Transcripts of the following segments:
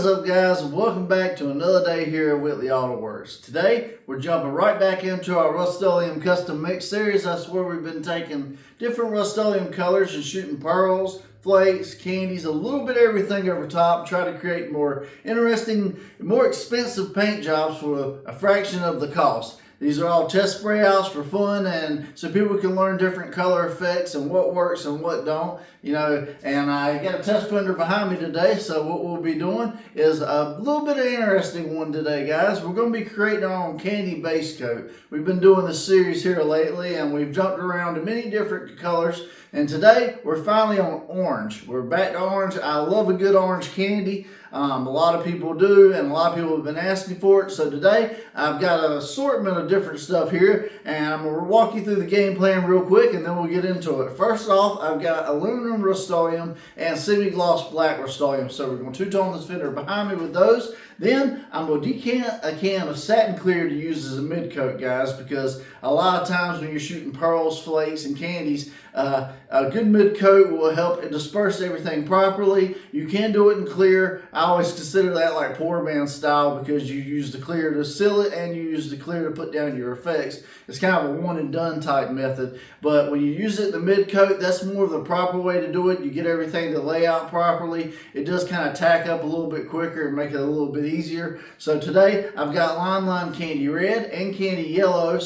What is up, guys, and welcome back to another day here at Whitley Auto Works. Today we're jumping right back into our RUSTOLEUM custom mix series. That's where we've been taking different RUSTOLEUM colors and shooting pearls, flakes, candies, a little bit of everything over top, try to create more interesting, more expensive paint jobs for a fraction of the cost. These are all test spray outs for fun, and so people can learn different color effects and what works and what don't, you know. And I got a test fender behind me today, so what we'll be doing is a little bit of an interesting one today, guys. We're going to be creating our own candy base coat. We've been doing this series here lately, and we've jumped around to many different colors, and today we're finally on orange. We're back to orange. I love a good orange candy. A lot of people do, and a lot of people have been asking for it. So today I've got an assortment of different stuff here, and I'm going to walk you through the game plan real quick, and then we'll get into it. First off, I've got aluminum Rust-Oleum and semi-gloss black Rust-Oleum. So we're going to two-tone this fender behind me with those. Then I'm going to decant a can of satin clear to use as a mid coat, guys, because a lot of times when you're shooting pearls, flakes, and candies, a good mid coat will help disperse everything properly. You can do it in clear. I always consider that like poor man style, because you use the clear to seal it and you use the clear to put down your effects. It's kind of a one and done type method, but when you use it in the mid coat, that's more of the proper way to do it. You get everything to lay out properly. It does kind of tack up a little bit quicker and make it a little bit easier. So today I've got Line Candy Red and Candy Yellow,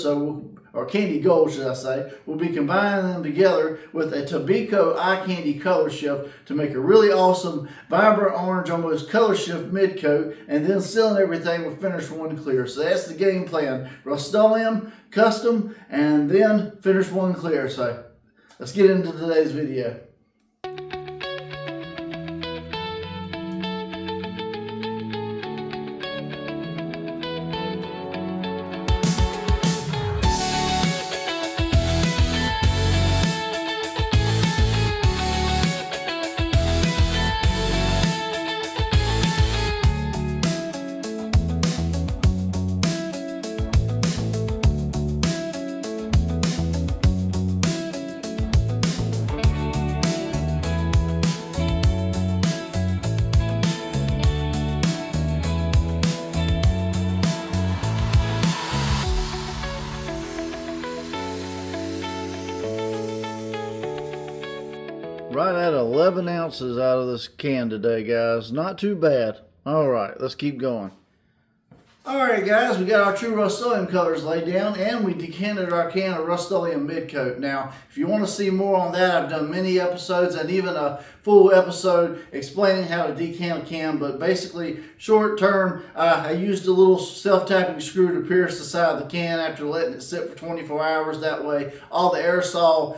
or Candy Gold, should I say. We'll be combining them together with a TOBIKO eye candy color shift to make a really awesome, vibrant orange, almost color shift mid coat, and then sealing everything with finish one clear. So that's the game plan. Rust-Oleum, custom, and then finish one clear. So let's get into today's video. Right at 11 ounces out of this can today, guys. Not too bad. All right, let's keep going. All right, guys, we got our true Rust-Oleum colors laid down, and we decanted our can of Rust-Oleum mid coat. Now, if you want to see more on that, I've done many episodes and even a full episode explaining how to decant a can. But basically, short term, I used a little self-tapping screw to pierce the side of the can after letting it sit for 24 hours. That way, all the aerosol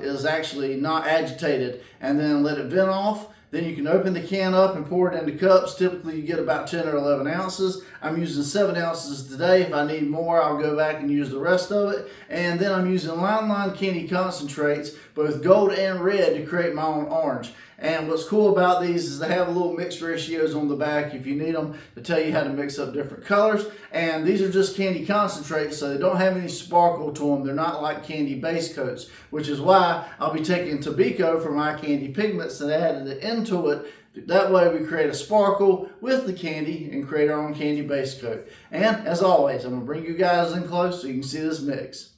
is actually not agitated, and then let it vent off. Then you can open the can up and pour it into cups. Typically you get about 10 or 11 ounces. I'm using 7 ounces today. If I need more, I'll go back and use the rest of it. And then I'm using Line Candy concentrates, both gold and red, to create my own orange. And what's cool about these is they have little mix ratios on the back if you need them to tell you how to mix up different colors. And these are just candy concentrates, so they don't have any sparkle to them. They're not like candy base coats, which is why I'll be taking TOBIKO from my candy pigments and adding it into it. That way we create a sparkle with the candy and create our own candy base coat. And as always, I'm going to bring you guys in close so you can see this mix.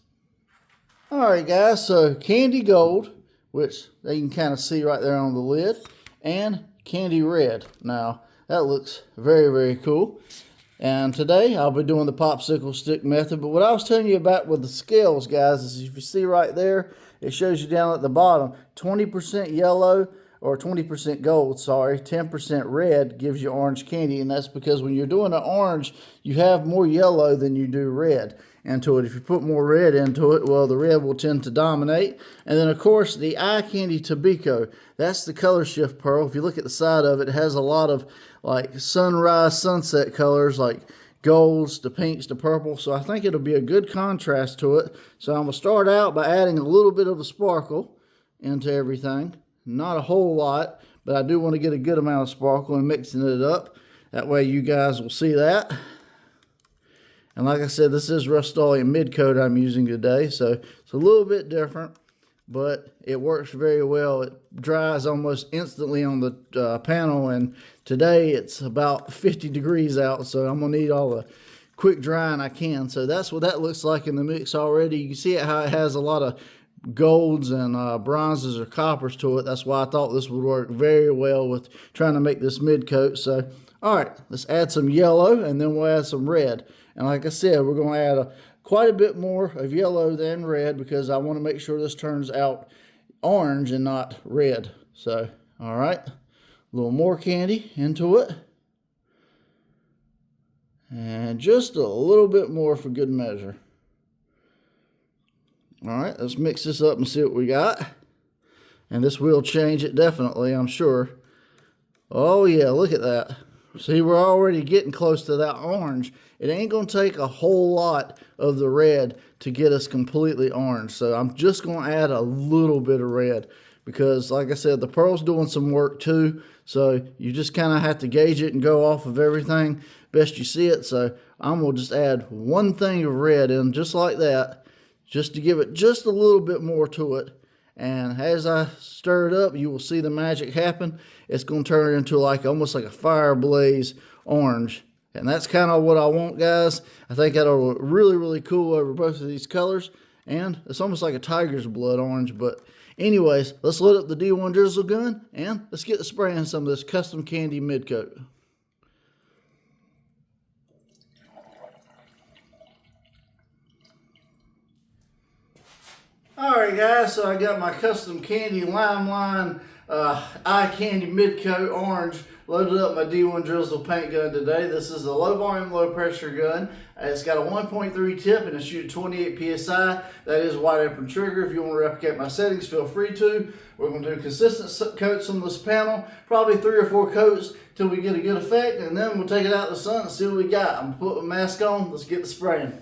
Alright, guys, so candy gold, which they can kind of see right there on the lid, and candy red. Now, that looks very, very cool. And today, I'll be doing the popsicle stick method. But what I was telling you about with the scales, guys, is if you see right there, it shows you down at the bottom, 20% yellow, or 20% gold, sorry, 10% red gives you orange candy. And that's because when you're doing an orange, you have more yellow than you do red into it. If you put more red into it, well, the red will tend to dominate. And then, of course, the eye candy TOBIKO, that's the color shift pearl. If you look at the side of it, it has a lot of like sunrise, sunset colors, like golds to pinks to purple. So I think it'll be a good contrast to it. So I'm going to start out by adding a little bit of a sparkle into everything. Not a whole lot, but I do want to get a good amount of sparkle and mixing it up. That way you guys will see that. And like I said, this is Rust-Oleum mid coat I'm using today, so it's a little bit different. but it works very well. It dries almost instantly on the panel, and today it's about 50 degrees out, so I'm gonna need all the quick drying I can. So that's what that looks like in the mix already. You can see how it has a lot of golds and bronzes or coppers to it. That's why I thought this would work very well with trying to make this mid coat. So all right, let's add some yellow, and then we'll add some red. And like I said, we're going to add quite a bit more of yellow than red, because I want to make sure this turns out orange and not red. So all right, a little more candy into it, and just a little bit more for good measure. All right, let's mix this up and see what we got. And this will change it definitely, I'm sure. Oh yeah, look at that. See, we're already getting close to that orange. It ain't gonna take a whole lot of the red to get us completely orange. So I'm just gonna add a little bit of red, because like I said, the pearl's doing some work too. So you just kind of have to gauge it and go off of everything best you see it. So I'm gonna just add one thing of red in just like that, just to give it just a little bit more to it. And as I stir it up, you will see the magic happen. It's going to turn into like almost like a fire blaze orange. And that's kind of what I want, guys. I think that'll look really, really cool over both of these colors. And it's almost like a tiger's blood orange. But anyways, let's load up the D1 drizzle gun and let's get to spraying some of this custom candy mid coat. Alright guys, so I got my custom candy Limeline eye candy mid coat orange loaded up my D1 drizzle paint gun today. This is a low volume, low pressure gun. It's got a 1.3 tip and it shoots 28 psi. That is wide open trigger. If you want to replicate my settings, feel free to. We're going to do consistent coats on this panel, probably 3 or 4 coats till we get a good effect, and then we'll take it out in the sun and see what we got. I'm going to put my mask on. Let's get the spraying.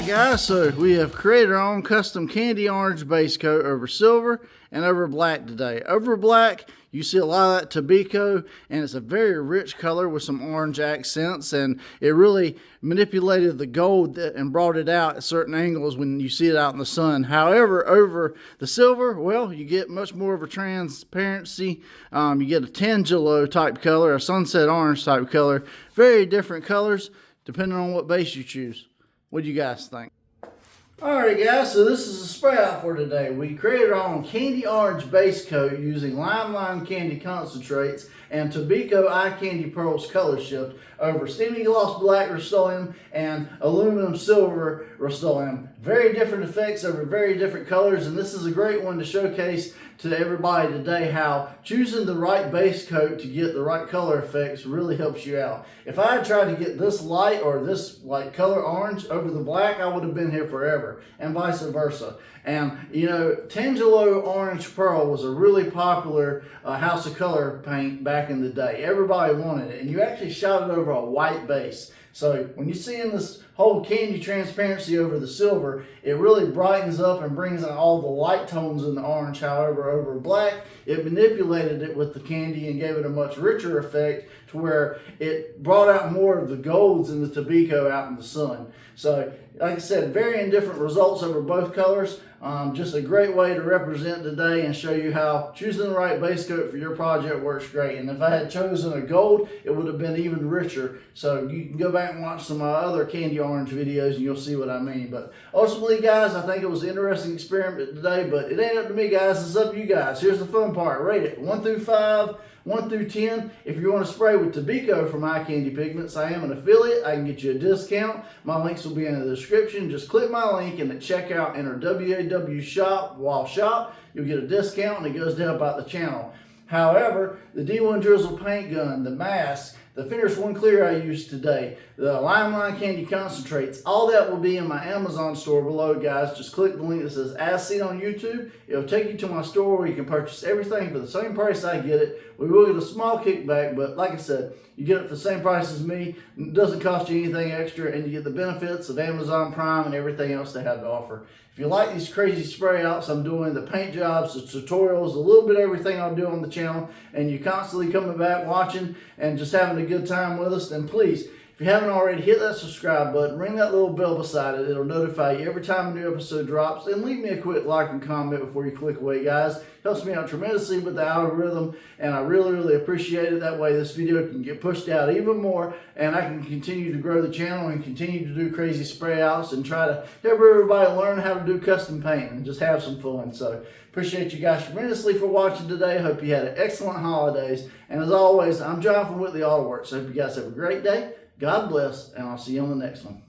Alright guys, so we have created our own custom candy orange base coat over silver and over black today. Over black, you see a lot of that TOBIKO, and it's a very rich color with some orange accents, and it really manipulated the gold and brought it out at certain angles when you see it out in the sun. However, over the silver, well, you get much more of a transparency. You get a tangelo type color, a sunset orange type color. Very different colors depending on what base you choose. What do you guys think? Alright guys, so this is a spray out for today. We created our own candy orange base coat using Lime Candy concentrates and TOBIKO Eye Candy Pearls Color Shift over steamy gloss black Rust-Oleum and aluminum silver Rust-Oleum. Very different effects over very different colors, and this is a great one to showcase to everybody today how choosing the right base coat to get the right color effects really helps you out. If I had tried to get this light or this like color orange over the black, I would have been here forever, and vice versa. And you know, Tangelo Orange Pearl was a really popular House of Color paint back in the day. Everybody wanted it, and you actually shot it over a white base. So when you see in this whole candy transparency over the silver, it really brightens up and brings out all the light tones in the orange. However, over black, it manipulated it with the candy and gave it a much richer effect to where it brought out more of the golds in the TOBIKO out in the sun. So, like I said, very different results over both colors. Just a great way to represent today and show you how choosing the right base coat for your project works great. And if I had chosen a gold, it would have been even richer. So you can go back and watch some of my other candy orange videos and you'll see what I mean. But ultimately, guys, I think it was an interesting experiment today, but it ain't up to me, guys. It's up to you guys. Here's the fun part. Rate it 1 through 5. 1 through 10. If you want to spray with TOBIKO from Eye Candy Pigments, I am an affiliate. I can get you a discount. My links will be in the description. Just click my link and at checkout enter WAW shop while shop. You'll get a discount and it goes to help out the channel. However, the D1 Drizzle paint gun, the mask, the Finish One Clear I used today, the Lime Candy concentrates, all that will be in my Amazon store below, guys. Just click the link that says As Seen on YouTube. It'll take you to my store where you can purchase everything for the same price I get it. We will get a small kickback, but like I said, you get it for the same price as me. It doesn't cost you anything extra, and you get the benefits of Amazon Prime and everything else they have to offer. If you like these crazy spray outs I'm doing, the paint jobs, the tutorials, a little bit of everything I'll do on the channel, and you're constantly coming back watching and just having a good time with us, then please, if you haven't already, hit that subscribe button, ring that little bell beside it. It'll notify you every time a new episode drops, and leave me a quick like and comment before you click away, guys. Helps me out tremendously with the algorithm, and I really appreciate it. That way this video can get pushed out even more, and I can continue to grow the channel and continue to do crazy spray outs and try to help everybody learn how to do custom paint and just have some fun. So appreciate you guys tremendously for watching today. Hope you had an excellent holidays, and as always, I'm John from Whitley Auto Works. So hope you guys have a great day. God bless, and I'll see you on the next one.